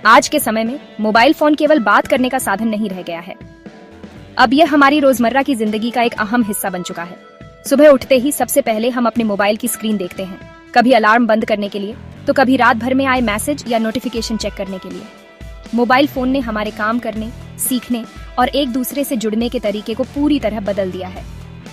आज के समय में मोबाइल फोन केवल बात करने का साधन नहीं रह गया है। अब यह हमारी रोजमर्रा की जिंदगी का एक अहम हिस्सा बन चुका है। सुबह उठते ही सबसे पहले हम अपने मोबाइल की स्क्रीन देखते हैं, कभी अलार्म बंद करने के लिए, तो कभी रात भर में आए मैसेज या नोटिफिकेशन चेक करने के लिए। मोबाइल फोन ने हमारे काम करने, सीखने और एक दूसरे से जुड़ने के तरीके को पूरी तरह बदल दिया है।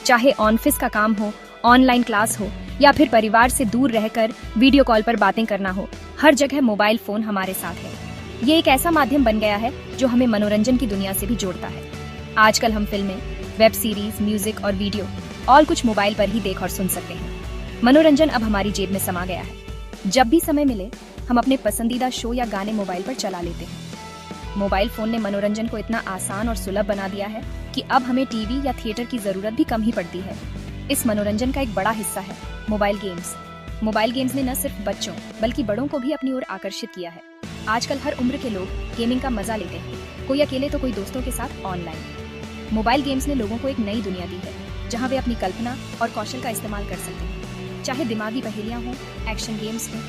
चाहे ऑफिस का काम हो, ऑनलाइन क्लास हो या फिर परिवार से दूर रहकर वीडियो कॉल पर बातें करना हो, हर जगह मोबाइल फोन हमारे साथ है। ये एक ऐसा माध्यम बन गया है जो हमें मनोरंजन की दुनिया से भी जोड़ता है। आजकल हम फिल्में, वेब सीरीज, म्यूजिक और वीडियो और कुछ मोबाइल पर ही देख और सुन सकते हैं। मनोरंजन अब हमारी जेब में समा गया है। जब भी समय मिले हम अपने पसंदीदा शो या गाने मोबाइल पर चला लेते हैं। मोबाइल फोन ने मनोरंजन को इतना आसान और सुलभ बना दिया है कि अब हमें टीवी या थिएटर की जरूरत भी कम ही पड़ती है। इस मनोरंजन का एक बड़ा हिस्सा है मोबाइल गेम्स। मोबाइल गेम्स ने न सिर्फ बच्चों बल्कि बड़ों को भी अपनी ओर आकर्षित किया है। आजकल हर उम्र के लोग गेमिंग का मजा लेते हैं, कोई अकेले तो कोई दोस्तों के साथ ऑनलाइन। मोबाइल गेम्स ने लोगों को एक नई दुनिया दी है जहां वे अपनी कल्पना और कौशल का इस्तेमाल कर सकते हैं। चाहे दिमागी पहेलियां हों, एक्शन गेम्स हों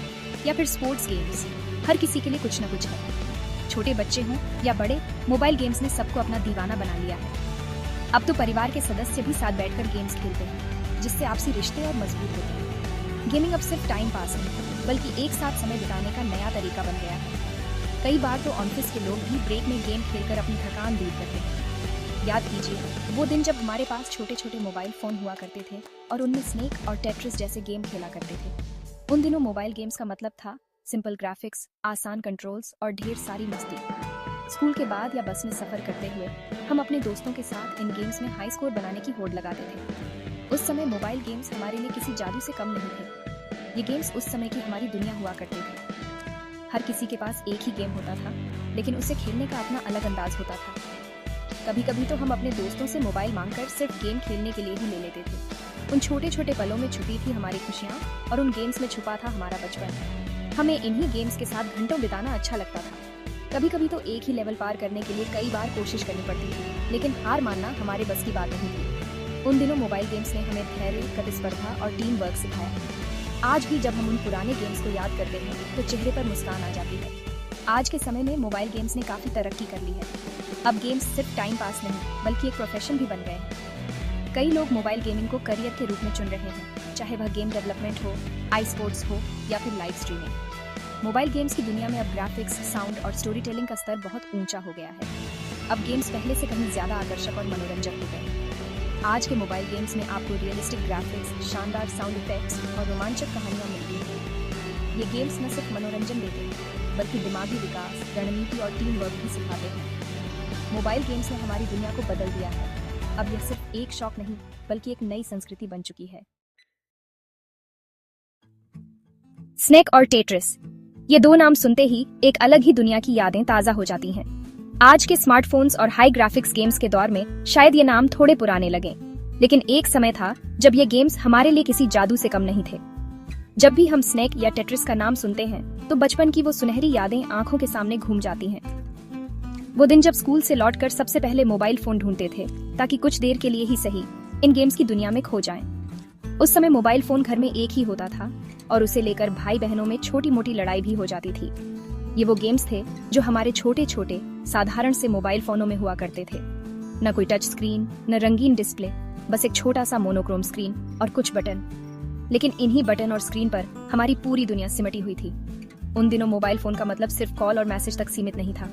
या फिर स्पोर्ट्स गेम्स, हर किसी के लिए कुछ न कुछ है। छोटे बच्चे हों या बड़े, मोबाइल गेम्स ने सबको अपना दीवाना बना लिया है। अब तो परिवार के सदस्य भी साथ बैठकर गेम्स खेलते हैं, जिससे आपसी रिश्ते और मजबूत होते हैं। गेमिंग अब सिर्फ टाइम पास नहीं बल्कि एक साथ समय बिताने का नया तरीका बन गया है। कई बार तो ऑफिस के लोग भी ब्रेक में गेम खेलकर अपनी थकान दूर करते हैं। याद कीजिए वो दिन जब हमारे पास छोटे छोटे मोबाइल फोन हुआ करते थे और उनमें स्नेक और टेट्रिस जैसे गेम खेला करते थे। उन दिनों मोबाइल गेम्स का मतलब था सिंपल ग्राफिक्स, आसान कंट्रोल्स और ढेर सारी मस्ती। स्कूल के बाद या बस में सफर करते हुए हम अपने दोस्तों के साथ इन गेम्स में हाई स्कोर बनाने की होड़ लगाते थे। उस समय मोबाइल गेम्स हमारे लिए किसी जादू से कम नहीं थे। ये गेम्स उस समय की हमारी दुनिया हुआ करते थे। हर किसी के पास एक ही गेम होता था, लेकिन उसे खेलने का अपना अलग अंदाज होता था। कभी कभी तो हम अपने दोस्तों से मोबाइल मांगकर सिर्फ गेम खेलने के लिए ही ले लेते थे। उन छोटे छोटे पलों में छुपी थी हमारी खुशियाँ और उन गेम्स में छुपा था हमारा बचपन। हमें इन्हीं गेम्स के साथ घंटों बिताना अच्छा लगता था। कभी कभी तो एक ही लेवल पार करने के लिए कई बार कोशिश करनी पड़ती थी, लेकिन हार मानना हमारे बस की बात नहीं थी। उन दिनों मोबाइल गेम्स ने हमें धैर्य, प्रतिस्पर्धा और टीम वर्क सिखाया। आज भी जब हम उन पुराने गेम्स को याद करते हैं तो चेहरे पर मुस्कान आ जाती है। आज के समय में मोबाइल गेम्स ने काफी तरक्की कर ली है। अब गेम्स सिर्फ टाइम पास नहीं बल्कि एक प्रोफेशन भी बन गए हैं। कई लोग मोबाइल गेमिंग को करियर के रूप में चुन रहे हैं, चाहे वह गेम डेवलपमेंट हो, आई स्पोर्ट्स हो या फिर लाइव स्ट्रीमिंग। मोबाइल गेम्स की दुनिया में अब ग्राफिक्स, साउंड और स्टोरी टेलिंग का स्तर बहुत ऊंचा हो गया है। अब गेम्स पहले से कहीं ज्यादा आकर्षक और मनोरंजक हो गए हैं। आज के मोबाइल गेम्स में आपको रियलिस्टिक ग्राफिक्स, शानदार साउंड इफेक्ट्स और रोमांचक कहानियां मिलती हैं। ये गेम्स न सिर्फ मनोरंजन देते हैं बल्कि दिमागी विकास, रणनीति और टीम वर्क भी सिखाते हैं। मोबाइल गेम्स ने हमारी दुनिया को बदल दिया है। अब यह सिर्फ एक शौक नहीं बल्कि एक नई संस्कृति बन चुकी है। स्नेक और टेट्रिस, ये दो नाम सुनते ही एक अलग ही दुनिया की यादें ताजा हो जाती हैं। आज के स्मार्टफोन्स और हाई ग्राफिक्स गेम्स के दौर में शायद ये नाम थोड़े पुराने लगें, लेकिन एक समय था जब ये गेम्स हमारे लिए किसी जादू से कम नहीं थे। जब भी हम स्नेक या टेट्रिस का नाम सुनते हैं तो बचपन की वो सुनहरी यादें आंखों के सामने घूम जाती हैं। वो दिन जब स्कूल से लौटकर सबसे पहले मोबाइल फोन ढूंढते थे ताकि कुछ देर के लिए ही सही इन गेम्स की दुनिया में खो जाएं। उस समय मोबाइल फोन घर में एक ही होता था और उसे लेकर भाई बहनों में छोटी मोटी लड़ाई भी हो जाती थी। ये वो गेम्स थे जो हमारे छोटे छोटे साधारण से मोबाइल फोनों में हुआ करते थे। न कोई टच स्क्रीन, न रंगीन डिस्प्ले, बस एक छोटा सा मोनोक्रोम स्क्रीन और कुछ बटन। लेकिन इन्हीं बटन और स्क्रीन पर हमारी पूरी दुनिया सिमटी हुई थी। उन दिनों मोबाइल फोन का मतलब सिर्फ कॉल और मैसेज तक सीमित नहीं था।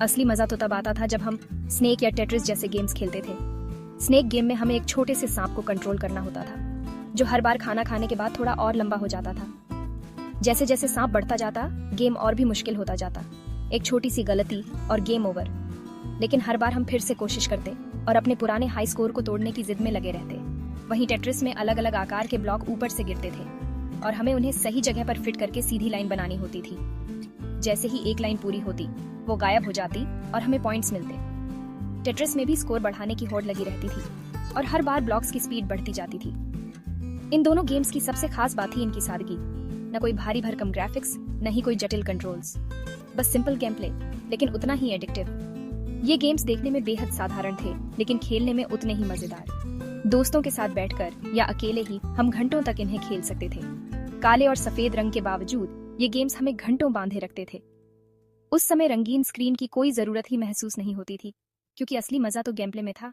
असली मजा तो तब आता था जब हम स्नेक या टेट्रिस जैसे गेम्स खेलते थे। स्नेक गेम में हमें एक छोटे से सांप को कंट्रोल करना होता था, जो हर बार खाना खाने के बाद थोड़ा और लंबा हो जाता था। जैसे जैसे सांप बढ़ता जाता, गेम और भी मुश्किल होता जाता। एक छोटी सी गलती और गेम ओवर। लेकिन हर बार हम फिर से कोशिश करते और अपने पुराने हाई स्कोर को तोड़ने की जिद में लगे रहते। वहीं टेट्रिस में अलग अलग आकार के ब्लॉक ऊपर से गिरते थे और हमें उन्हें सही जगह पर फिट करके सीधी लाइन बनानी होती थी। जैसे ही एक लाइन पूरी होती, वो गायब हो जाती और हमें पॉइंट्स मिलते। टेट्रिस में भी स्कोर बढ़ाने की होड़ लगी रहती थी और हर बार ब्लॉक्स की स्पीड बढ़ती जाती थी। इन दोनों गेम्स की सबसे खास बात थी इनकी सादगी। न कोई भारी भरकम ग्राफिक्स, न ही कोई जटिल कंट्रोल्स, बस सिंपल गेम प्ले, लेकिन उतना ही एडिक्टिव। ये गेम्स देखने में बेहद साधारण थे, लेकिन खेलने में उतने ही मजेदार। दोस्तों के साथ बैठकर या अकेले ही हम घंटों तक इन्हें खेल सकते थे। काले और सफेद रंग के बावजूद ये गेम्स हमें घंटों बांधे रखते थे। उस समय रंगीन स्क्रीन की कोई जरूरत ही महसूस नहीं होती थी, क्योंकि असली मजा तो गेम प्ले में था।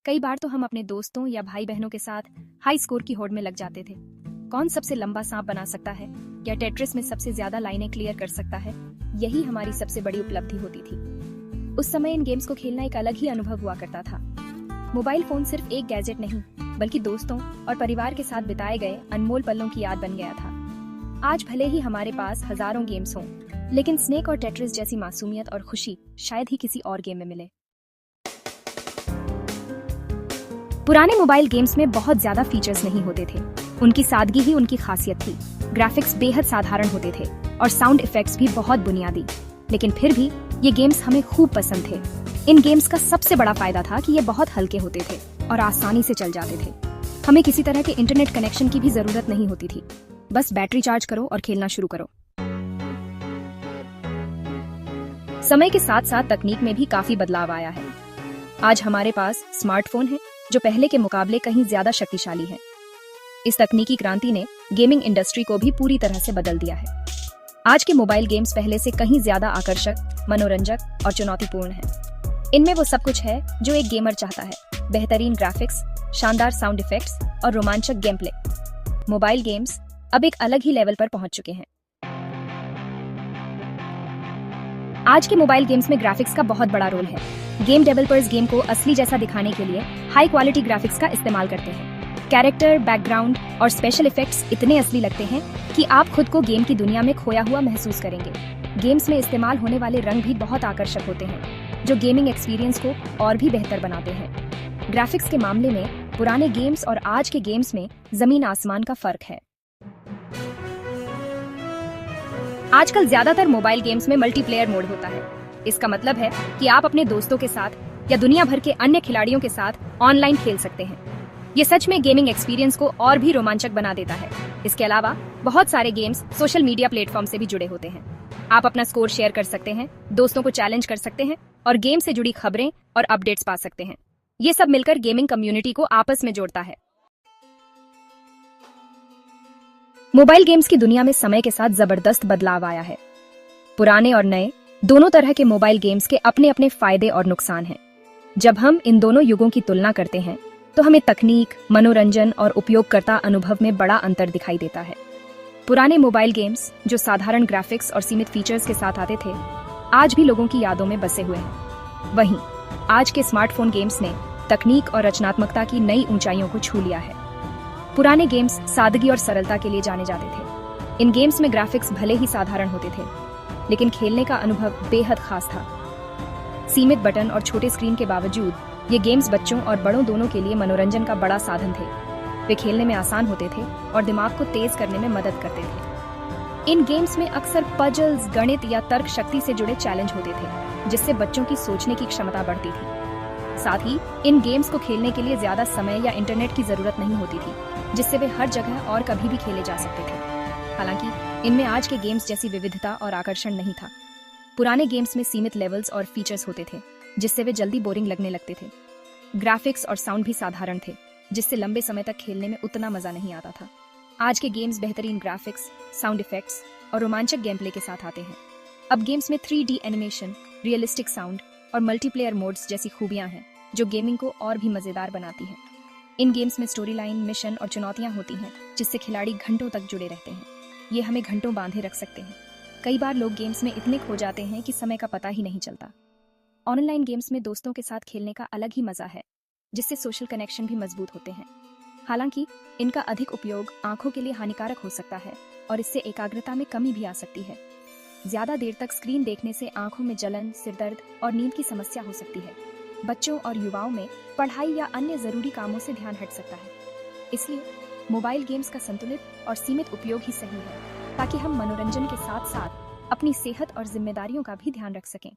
कई बार तो हम अपने दोस्तों या भाई बहनों के साथ हाई स्कोर की होड़ में लग जाते थे। कौन सबसे लंबा सांप बना सकता है या टेट्रिस में सबसे ज्यादा लाइनें क्लियर कर सकता है, यही हमारी सबसे बड़ी उपलब्धि होती थी। उस समय इन गेम्स को खेलना एक अलग ही अनुभव हुआ करता था। मोबाइल फोन सिर्फ एक गैजेट नहीं, बल्कि दोस्तों और परिवार के साथ बिताए गए अनमोल पलों की याद बन गया था। आज भले ही हमारे पास हजारों गेम्स हों, लेकिन स्नेक और टेट्रिस जैसी मासूमियत और खुशी शायद ही किसी और गेम में मिले। पुराने मोबाइल गेम्स में बहुत ज्यादा फीचर्स नहीं होते थे, उनकी सादगी ही उनकी खासियत थी। ग्राफिक्स बेहद साधारण होते थे और साउंड इफेक्ट्स भी बहुत बुनियादी, लेकिन फिर भी ये गेम्स हमें खूब पसंद थे। इन गेम्स का सबसे बड़ा फायदा था कि ये बहुत हल्के होते थे और आसानी से चल जाते थे। हमें किसी तरह के इंटरनेट कनेक्शन की भी जरूरत नहीं होती थी, बस बैटरी चार्ज करो और खेलना शुरू करो। समय के साथ साथ तकनीक में भी काफी बदलाव आया है। आज हमारे पास स्मार्टफोन है जो पहले के मुकाबले कहीं ज्यादा शक्तिशाली है। इस तकनीकी क्रांति ने गेमिंग इंडस्ट्री को भी पूरी तरह से बदल दिया है। आज के मोबाइल गेम्स पहले से कहीं ज्यादा आकर्षक, मनोरंजक और चुनौतीपूर्ण हैं। इनमें वो सब कुछ है जो एक गेमर चाहता है: बेहतरीन ग्राफिक्स, शानदार साउंड इफेक्ट्स और रोमांचक गेम प्ले। मोबाइल गेम्स अब एक अलग ही लेवल पर पहुंच चुके हैं। आज के मोबाइल गेम्स में ग्राफिक्स का बहुत बड़ा रोल है। गेम डेवलपर्स गेम को असली जैसा दिखाने के लिए हाई क्वालिटी ग्राफिक्स का इस्तेमाल करते हैं। कैरेक्टर, बैकग्राउंड और स्पेशल इफेक्ट्स इतने असली लगते हैं कि आप खुद को गेम की दुनिया में खोया हुआ महसूस करेंगे। गेम्स में इस्तेमाल होने वाले रंग भी बहुत आकर्षक होते हैं, जो गेमिंग एक्सपीरियंस को और भी बेहतर बनाते हैं। ग्राफिक्स के मामले में पुराने गेम्स और आज के गेम्स में जमीन आसमान का फर्क है। आजकल ज्यादातर मोबाइल गेम्स में मल्टीप्लेयर मोड होता है। इसका मतलब है कि आप अपने दोस्तों के साथ या दुनिया भर के अन्य खिलाड़ियों के साथ ऑनलाइन खेल सकते हैं। ये सच में गेमिंग एक्सपीरियंस को और भी रोमांचक बना देता है। इसके अलावा बहुत सारे गेम्स सोशल मीडिया प्लेटफॉर्म से भी जुड़े होते हैं। आप अपना स्कोर शेयर कर सकते हैं, दोस्तों को चैलेंज कर सकते हैं और गेम से जुड़ी खबरें और अपडेट्स पा सकते हैं। ये सब मिलकर गेमिंग कम्युनिटी को आपस में जोड़ता है। मोबाइल गेम्स की दुनिया में समय के साथ जबरदस्त बदलाव आया है। पुराने और नए दोनों तरह के मोबाइल गेम्स के अपने अपने फायदे और नुकसान हैं। जब हम इन दोनों युगों की तुलना करते हैं तो हमें तकनीक, मनोरंजन और उपयोगकर्ता अनुभव में बड़ा अंतर दिखाई देता है। पुराने मोबाइल गेम्स जो साधारण ग्राफिक्स और सीमित फीचर्स के साथ आते थे, आज भी लोगों की यादों में बसे हुए हैं। वहीं आज के स्मार्टफोन गेम्स ने तकनीक और रचनात्मकता की नई ऊंचाइयों को छू लिया है। पुराने गेम्स सादगी और सरलता के लिए जाने जाते थे। इन गेम्स में ग्राफिक्स भले ही साधारण होते थे, लेकिन खेलने का अनुभव बेहद खास था। सीमित बटन और छोटे स्क्रीन के बावजूद ये गेम्स बच्चों और बड़ों दोनों के लिए मनोरंजन का बड़ा साधन थे। वे खेलने में आसान होते थे और दिमाग को तेज करने में मदद करते थे। इन गेम्स में अक्सर पजल्स, गणित या तर्क शक्ति से जुड़े चैलेंज होते थे, जिससे बच्चों की सोचने की क्षमता बढ़ती थी। साथ ही इन गेम्स को खेलने के लिए ज्यादा समय या इंटरनेट की जरूरत नहीं होती थी, जिससे वे हर जगह और कभी भी खेले जा सकते थे। हालांकि इनमें आज के गेम्स जैसी विविधता और आकर्षण नहीं था। पुराने गेम्स में सीमित लेवल्स और फीचर्स होते थे, जिससे वे जल्दी बोरिंग लगने लगते थे। ग्राफिक्स और साउंड भी साधारण थे, जिससे लंबे समय तक खेलने में उतना मजा नहीं आता था। आज के गेम्स बेहतरीन ग्राफिक्स, साउंड इफेक्ट्स और रोमांचक गेम प्ले के साथ आते हैं। अब गेम्स में 3D एनिमेशन, रियलिस्टिक साउंड और मल्टीप्लेयर मोड्स जैसी खूबियां हैं, जो गेमिंग को और भी मजेदार बनाती हैं। इन गेम्स में स्टोरी लाइन, मिशन और चुनौतियां होती हैं, जिससे खिलाड़ी घंटों तक जुड़े रहते हैं। ये हमें घंटों बांधे रख सकते हैं। कई बार लोग गेम्स में इतने खो जाते हैं कि समय का पता ही नहीं चलता। ऑनलाइन गेम्स में दोस्तों के साथ खेलने का अलग ही मजा है, जिससे सोशल कनेक्शन भी मजबूत होते हैं। हालांकि इनका अधिक उपयोग आंखों के लिए हानिकारक हो सकता है और इससे एकाग्रता में कमी भी आ सकती है। ज्यादा देर तक स्क्रीन देखने से आंखों में जलन, सिरदर्द और नींद की समस्या हो सकती है। बच्चों और युवाओं में पढ़ाई या अन्य जरूरी कामों से ध्यान हट सकता है। इसलिए मोबाइल गेम्स का संतुलित और सीमित उपयोग ही सही है, ताकि हम मनोरंजन के साथ साथ अपनी सेहत और जिम्मेदारियों का भी ध्यान रख सकें।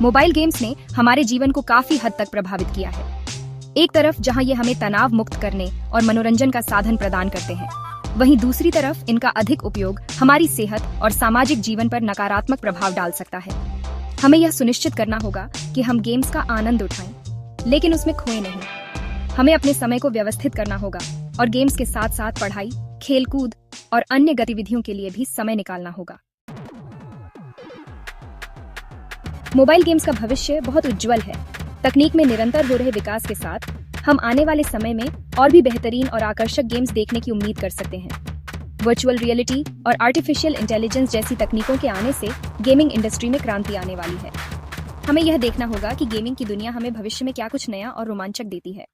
मोबाइल गेम्स ने हमारे जीवन को काफी हद तक प्रभावित किया है। एक तरफ जहां ये हमें तनाव मुक्त करने और मनोरंजन का साधन प्रदान करते हैं, वहीं दूसरी तरफ इनका अधिक उपयोग हमारी सेहत और सामाजिक जीवन पर नकारात्मक प्रभाव डाल सकता है। हमें यह सुनिश्चित करना होगा कि हम गेम्स का आनंद उठाएं, लेकिन उसमें खोए नहीं। हमें अपने समय को व्यवस्थित करना होगा और गेम्स के साथ साथ पढ़ाई, खेलकूद और अन्य गतिविधियों के लिए भी समय निकालना होगा। मोबाइल गेम्स का भविष्य बहुत उज्जवल है। तकनीक में निरंतर हो रहे विकास के साथ हम आने वाले समय में और भी बेहतरीन और आकर्षक गेम्स देखने की उम्मीद कर सकते हैं। वर्चुअल रियलिटी और आर्टिफिशियल इंटेलिजेंस जैसी तकनीकों के आने से गेमिंग इंडस्ट्री में क्रांति आने वाली है। हमें यह देखना होगा कि गेमिंग की दुनिया हमें भविष्य में क्या कुछ नया और रोमांचक देती है।